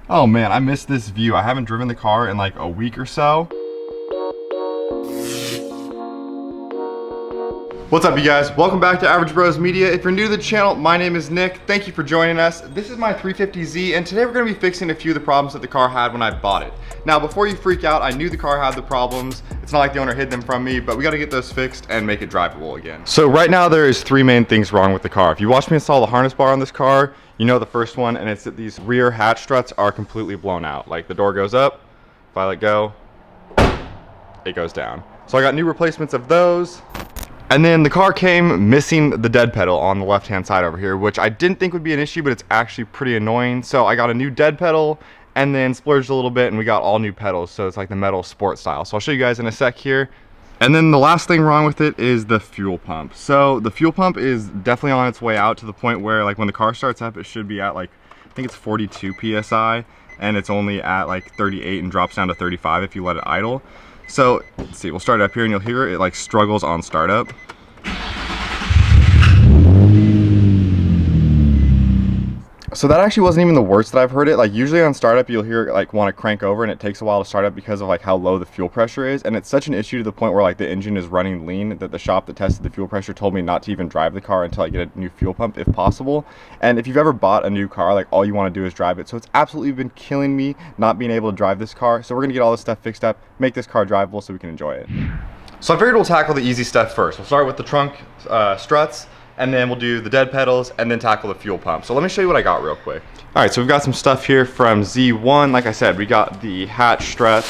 Oh man, I missed this view. I haven't driven the car in like a week or so. What's up, you guys? Welcome back to Average Bros Media. If you're new to the channel, my name is Nick. Thank you for joining us. This is my 350Z, and today we're gonna be fixing a few of the problems that the car had when I bought it. Now, before you freak out, I knew the car had the problems. It's not like the owner hid them from me, but we gotta get those fixed and make it drivable again. So right now, there is three main things wrong with the car. If you watch me install the harness bar on this car, you know the first one, and it's that these rear hatch struts are completely blown out. Like the door goes up, if I let go, it goes down. So I got new replacements of those. And then the car came missing the dead pedal on the left-hand side over here, which I didn't think would be an issue, but it's actually pretty annoying. So I got a new dead pedal and then splurged a little bit, and we got all new pedals. So it's like the metal sport style. So I'll show you guys in a sec here. And then the last thing wrong with it is the fuel pump. So the fuel pump is definitely on its way out to the point where like when the car starts up, it should be at like, I think it's 42 PSI, and it's only at like 38 and drops down to 35 if you let it idle. So let's see, we'll start it up here and you'll hear it like struggles on startup. So that actually wasn't even the worst that I've heard it. Like usually on startup, you'll hear it like want to crank over, and it takes a while to start up because of like how low the fuel pressure is. And it's such an issue to the point where like the engine is running lean that the shop that tested the fuel pressure told me not to even drive the car until I get a new fuel pump if possible. And if you've ever bought a new car, like all you want to do is drive it. So it's absolutely been killing me not being able to drive this car. So we're gonna get all this stuff fixed up, make this car drivable so we can enjoy it. So I figured we'll tackle the easy stuff first. We'll start with the trunk struts, and then we'll do the dead pedals, and then tackle the fuel pump. So let me show you what I got real quick. All right, so we've got some stuff here from Z1. Like I said, we got the hatch struts.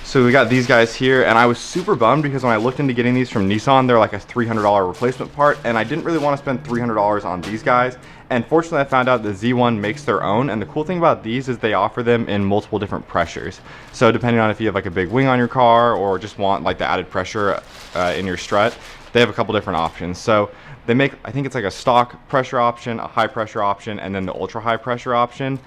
So we got these guys here, and I was super bummed because when I looked into getting these from Nissan, they're like a $300 replacement part, and I didn't really want to spend $300 on these guys. And fortunately, I found out that Z1 makes their own, and the cool thing about these is they offer them in multiple different pressures. So depending on if you have like a big wing on your car or just want like the added pressure in your strut, they have a couple different options. So they make, I think it's like a stock pressure option, a high pressure option, and then the ultra high pressure option.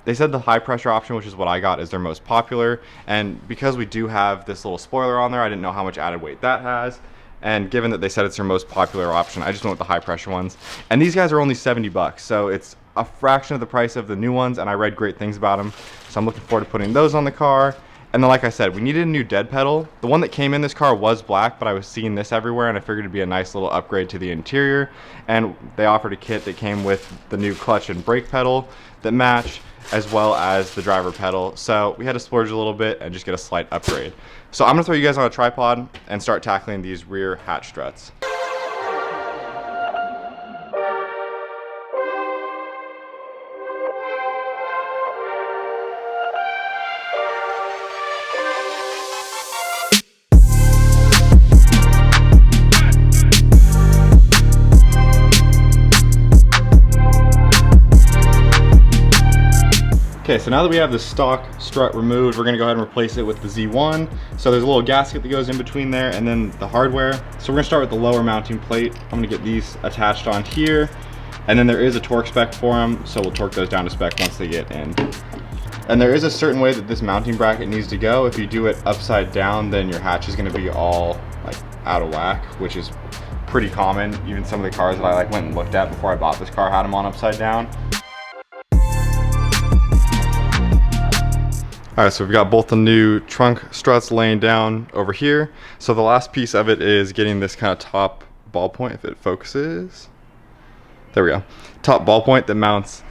They said the high pressure option, which is what I got, is their most popular. And because we do have this little spoiler on there, I didn't know how much added weight that has. And given that they said it's their most popular option, I just went with the high pressure ones. And these guys are only 70 bucks. So it's a fraction of the price of the new ones, and I read great things about them. So I'm looking forward to putting those on the car. And then like I said, we needed a new dead pedal. The one that came in this car was black, but I was seeing this everywhere, and I figured it'd be a nice little upgrade to the interior. And they offered a kit that came with the new clutch and brake pedal that match, as well as the driver pedal. So we had to splurge a little bit and just get a slight upgrade. So I'm gonna throw you guys on a tripod and start tackling these rear hatch struts. Okay, so now that we have the stock strut removed, we're gonna go ahead and replace it with the Z1. So there's a little gasket that goes in between there and then the hardware. So we're gonna start with the lower mounting plate. I'm gonna get these attached on here. And then there is a torque spec for them, so we'll torque those down to spec once they get in. And there is a certain way that this mounting bracket needs to go. If you do it upside down, then your hatch is gonna be all like out of whack, which is pretty common. Even some of the cars that I like went and looked at before I bought this car had them on upside down. All right, so we've got both the new trunk struts laying down over here. So the last piece of it is getting this kind of top ball point, if it focuses. There we go. Top ball point that mounts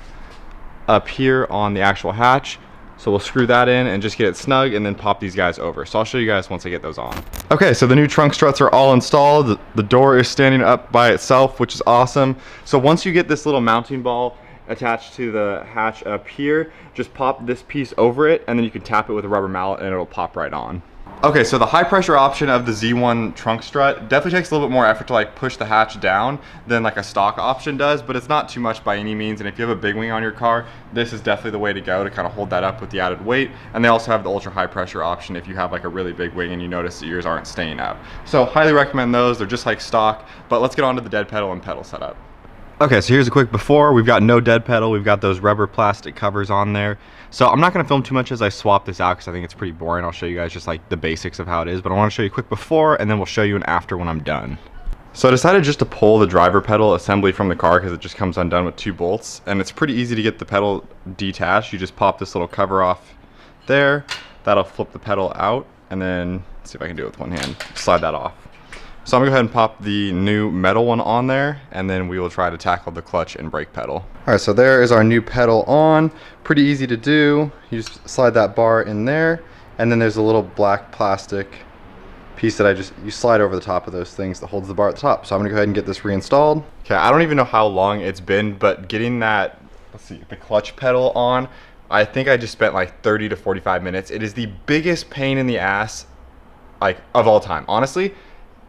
up here on the actual hatch. So we'll screw that in and just get it snug and then pop these guys over. So I'll show you guys once I get those on. Okay, so the new trunk struts are all installed. The door is standing up by itself, which is awesome. So once you get this little mounting ball attached to the hatch up here, just pop this piece over it, and then you can tap it with a rubber mallet and it'll pop right on. Okay, so the high pressure option of the Z1 trunk strut definitely takes a little bit more effort to like push the hatch down than like a stock option does, but it's not too much by any means. And if you have a big wing on your car, this is definitely the way to go to kind of hold that up with the added weight. And they also have the ultra high pressure option if you have like a really big wing and you notice that yours aren't staying up. So highly recommend those. They're just like stock, but let's get on to the dead pedal and pedal setup. Okay, so here's a quick before. We've got no dead pedal. We've got those rubber plastic covers on there. So I'm not gonna film too much as I swap this out because I think it's pretty boring. I'll show you guys just like the basics of how it is, but I wanna show you a quick before and then we'll show you an after when I'm done. So I decided just to pull the driver pedal assembly from the car because it just comes undone with 2 bolts, and it's pretty easy to get the pedal detached. You just pop this little cover off there, that'll flip the pedal out, and then let's see if I can do it with one hand, slide that off. So I'm gonna go ahead and pop the new metal one on there, and then we will try to tackle the clutch and brake pedal. All right, so there is our new pedal on. Pretty easy to do. You just slide that bar in there, and then there's a little black plastic piece that you slide over the top of those things that holds the bar at the top. So I'm gonna go ahead and get this reinstalled. Okay, I don't even know how long it's been, but getting that, let's see, the clutch pedal on, I think I just spent like 30 to 45 minutes. It is the biggest pain in the ass, like, of all time. Honestly,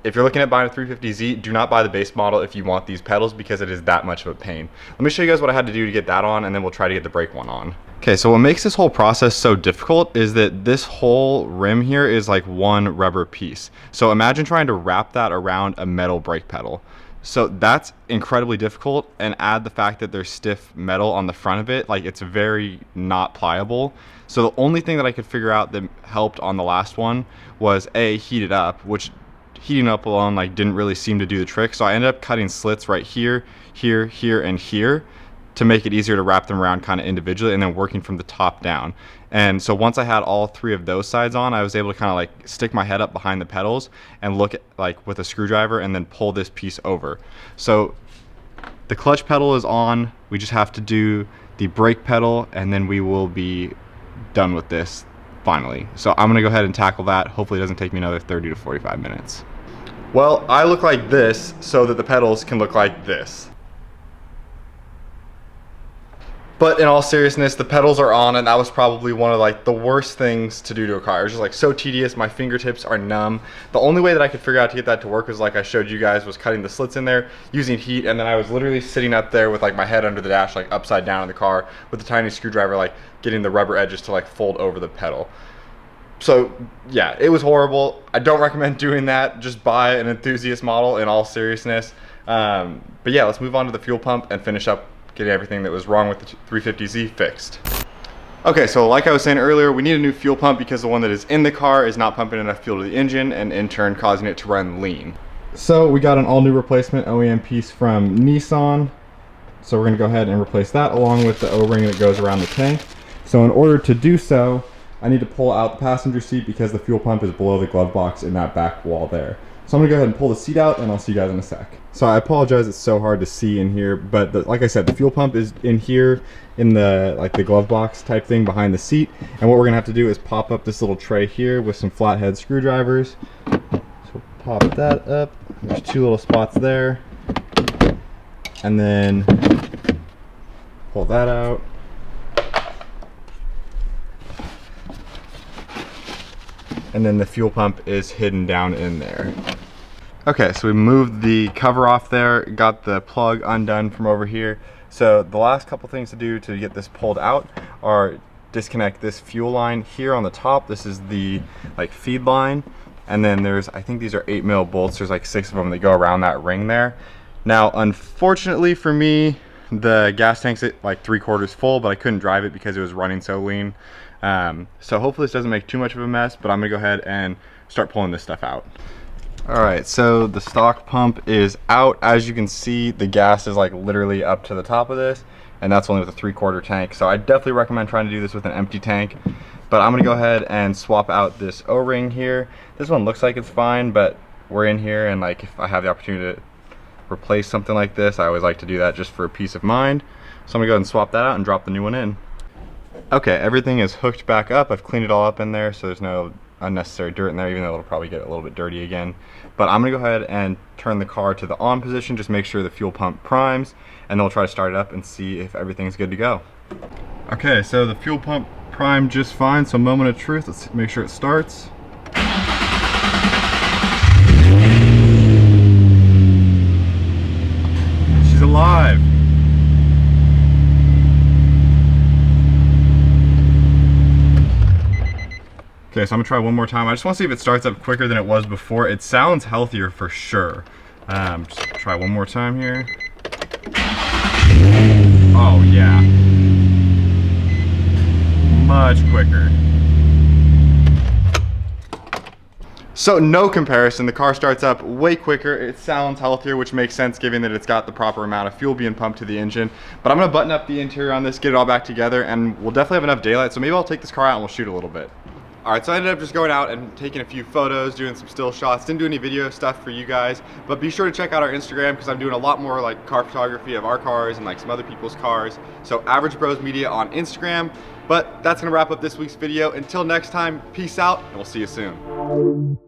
if you're looking at buying a 350Z, do not buy the base model if you want these pedals because it is that much of a pain. Let me show you guys what I had to do to get that on, and then we'll try to get the brake one on. Okay, so what makes this whole process so difficult is that this whole rim here is like one rubber piece. So imagine trying to wrap that around a metal brake pedal. So that's incredibly difficult, and add the fact that there's stiff metal on the front of it, like it's very not pliable. So the only thing that I could figure out that helped on the last one was heat it up, which heating up alone like didn't really seem to do the trick. So I ended up cutting slits right here, here, here, and here to make it easier to wrap them around kind of individually, and then working from the top down. And so once I had all 3 of those sides on, I was able to kind of like stick my head up behind the pedals and look at like with a screwdriver and then pull this piece over. So the clutch pedal is on. We just have to do the brake pedal, and then we will be done with this finally. So I'm gonna go ahead and tackle that. Hopefully it doesn't take me another 30 to 45 minutes. Well, I look like this so that the pedals can look like this. But in all seriousness, the pedals are on, and that was probably one of like the worst things to do to a car. It was just like so tedious. My fingertips are numb. The only way that I could figure out to get that to work was like I showed you guys, was cutting the slits in there using heat, and then I was literally sitting up there with like my head under the dash, like upside down in the car with a tiny screwdriver, like getting the rubber edges to like fold over the pedal. So yeah, it was horrible. I don't recommend doing that. Just buy an enthusiast model in all seriousness. But yeah, let's move on to the fuel pump and finish up getting everything that was wrong with the 350Z fixed. Okay, so like I was saying earlier, we need a new fuel pump because the one that is in the car is not pumping enough fuel to the engine, and in turn causing it to run lean. So we got an all new replacement OEM piece from Nissan. So we're gonna go ahead and replace that along with the O-ring that goes around the tank. So in order to do so, I need to pull out the passenger seat because the fuel pump is below the glove box in that back wall there. So I'm gonna go ahead and pull the seat out, and I'll see you guys in a sec. So I apologize, it's so hard to see in here, but like I said, the fuel pump is in here in the like the glove box type thing behind the seat. And what we're gonna have to do is pop up this little tray here with some flathead screwdrivers. So pop that up. There's 2 little spots there. And then pull that out. And then the fuel pump is hidden down in there. Okay, so we moved the cover off there, got the plug undone from over here. So the last couple things to do to get this pulled out are disconnect this fuel line here on the top. This is the like feed line. And then there's, I think these are 8mm bolts. There's like 6 of them that go around that ring there. Now, unfortunately for me, the gas tank's at like 3/4 full, but I couldn't drive it because it was running so lean. So hopefully this doesn't make too much of a mess, but I'm gonna go ahead and start pulling this stuff out. All right, so the stock pump is out. As you can see, the gas is like literally up to the top of this, and that's only with a 3/4 tank. So I definitely recommend trying to do this with an empty tank, but I'm gonna go ahead and swap out this O-ring here. This one looks like it's fine, but we're in here, and like if I have the opportunity to replace something like this, I always like to do that just for peace of mind. So I'm gonna go ahead and swap that out and drop the new one in. Okay, everything is hooked back up. I've cleaned it all up in there, so there's no unnecessary dirt in there, even though it'll probably get a little bit dirty again. But I'm gonna go ahead and turn the car to the on position, just make sure the fuel pump primes, and then we'll try to start it up and see if everything's good to go. Okay, so the fuel pump primed just fine, so moment of truth, let's make sure it starts. She's alive. Okay, so I'm gonna try one more time. I just wanna see if it starts up quicker than it was before. It sounds healthier for sure. Just try one more time here. Oh yeah. Much quicker. So no comparison, the car starts up way quicker, it sounds healthier, which makes sense given that it's got the proper amount of fuel being pumped to the engine. But I'm gonna button up the interior on this, get it all back together, and we'll definitely have enough daylight, so maybe I'll take this car out and we'll shoot a little bit. All right, so I ended up just going out and taking a few photos, doing some still shots. Didn't do any video stuff for you guys, but be sure to check out our Instagram because I'm doing a lot more like car photography of our cars and like some other people's cars. So Average Bros Media on Instagram. But that's gonna wrap up this week's video. Until next time, peace out, and we'll see you soon.